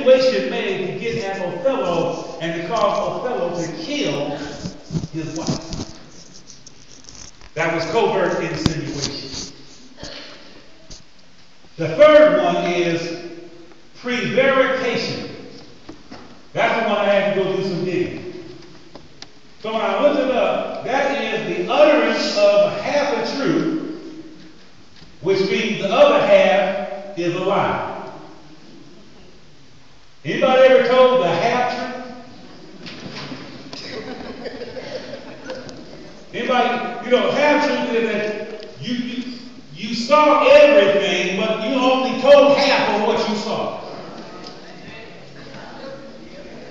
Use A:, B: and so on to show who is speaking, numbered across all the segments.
A: insinuation made to get at Othello and to cause Othello to kill his wife. That was covert insinuation. The third one is prevarication. That's the one I had to go do some digging. So when I looked it up, that is the utterance of half a truth, which means the other half is a lie. Anybody ever told the half truth? Anybody, half truth is that you saw everything, but you only told half of what you saw.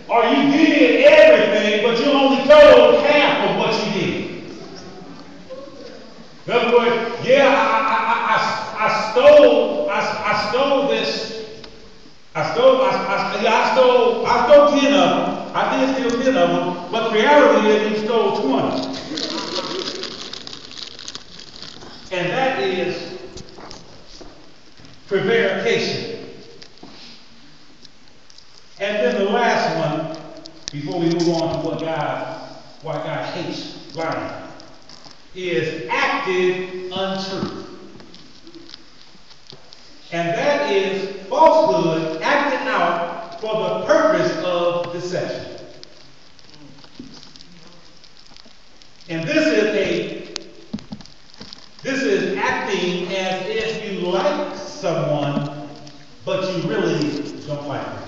A: Or you did everything, but you only told half of what you did. In other words, I stole this. I stole 10 of them. I did steal 10 of them, but the reality is you stole 20. And that is prevarication. And then the last one, before we move on to why God hates lying, is active untruth. And that is falsehood acted out for the purpose of deception. And this is acting as if you like someone, but you really don't like them.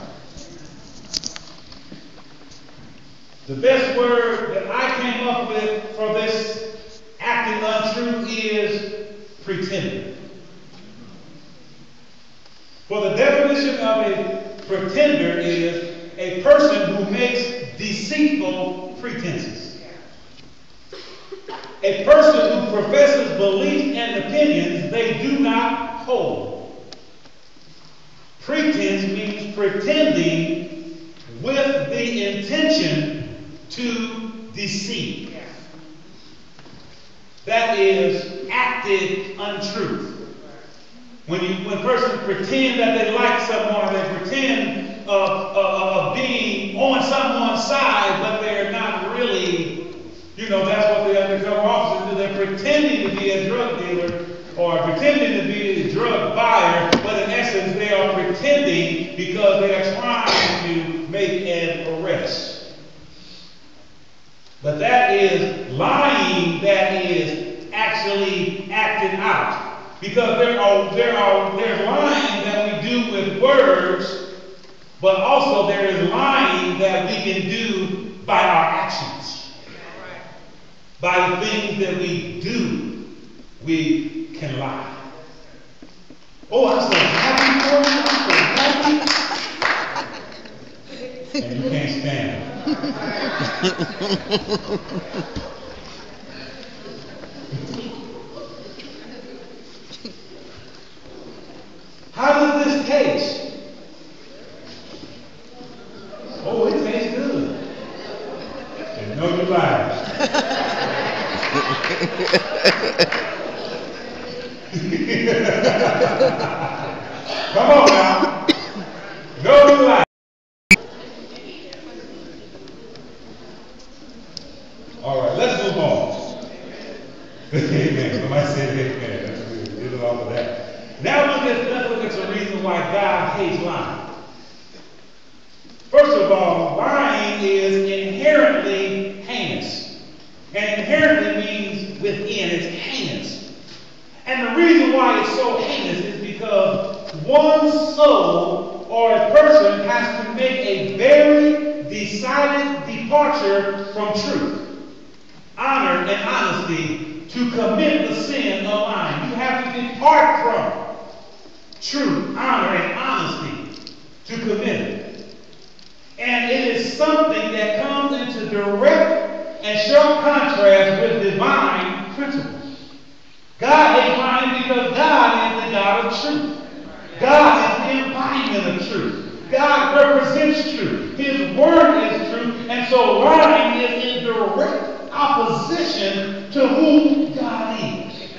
A: The best word that I came up with for this acting untruth is pretending. For the definition of a pretender is a person who makes deceitful pretenses. A person who professes belief and opinions they do not hold. Pretense means pretending with the intention to deceive. That is active untruth. When a person pretends that they like someone, they pretend of being on someone's side, but they're not really, that's what the undercover officers do. They're pretending to be a drug dealer or pretending to be a drug buyer, but in essence they are pretending because they are trying to make an arrest. But that is lying, that is actually acting out. Because there's lying that we do with words, but also there is lying that we can do by our actions. By the things that we do, we can lie. Oh, I'm so happy for you. I'm so happy. And you can't stand it. How does this taste? Oh, it tastes good. And no, you lied. Come on now. No, you lied. All right, let's move on. Amen. Somebody said amen. That's good. Get it off of that. Now let's look at some reasons why God hates lying. First of all, lying is inherently heinous. And inherently means within, it's heinous. And the reason why it's so heinous is because one soul or a person has to make a very decided departure from truth, honor, and honesty to commit the sin of lying. You have to depart from truth, honor, and honesty to commit it. And it is something that comes into direct and sharp contrast with divine principles. God hates lying because God is the God of truth. God is the embodiment of truth. God represents truth. His word is truth. And so lying is in direct opposition to who God is.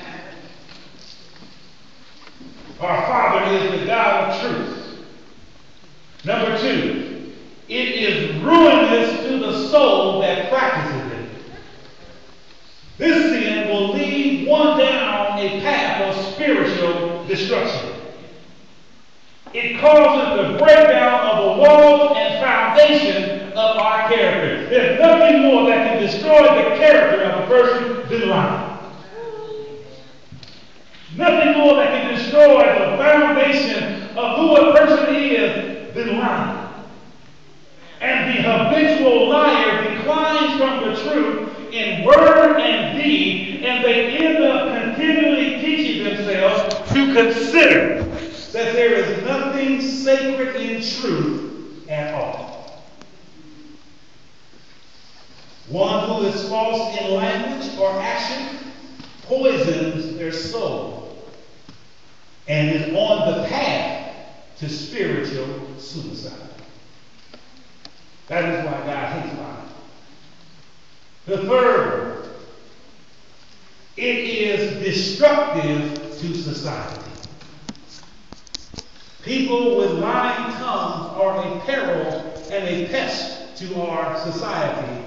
A: Our Father is the God of truth. Number Number 2, it is ruinous to the soul that practices it. This sin will lead one down a path of spiritual destruction. It causes the breakdown of the wall and foundation of our character. There's nothing more that can destroy the character of a person than lying. Nothing more that can destroy the foundation of who a person is than lying. And the habitual liar declines from the truth in word and deed, and they end up continually teaching themselves to consider that there is nothing sacred in truth at all. One who is false in language or action poisons their soul and is on the path to spiritual suicide. That is why God hates lying. The third, it is destructive to society. People with lying tongues are a peril and a pest to our society,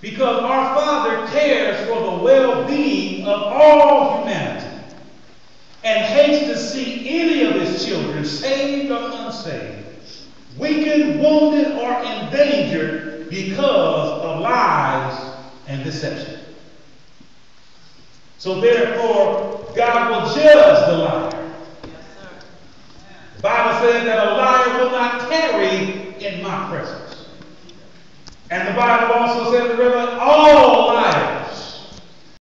A: because our Father cares for the well-being of all humanity and hates to see any of his children, saved or unsaved, weakened, wounded, or endangered because of lies and deception. So therefore, God will judge the liar. The Bible says that a liar will not tarry in my presence. And the Bible also says that all liars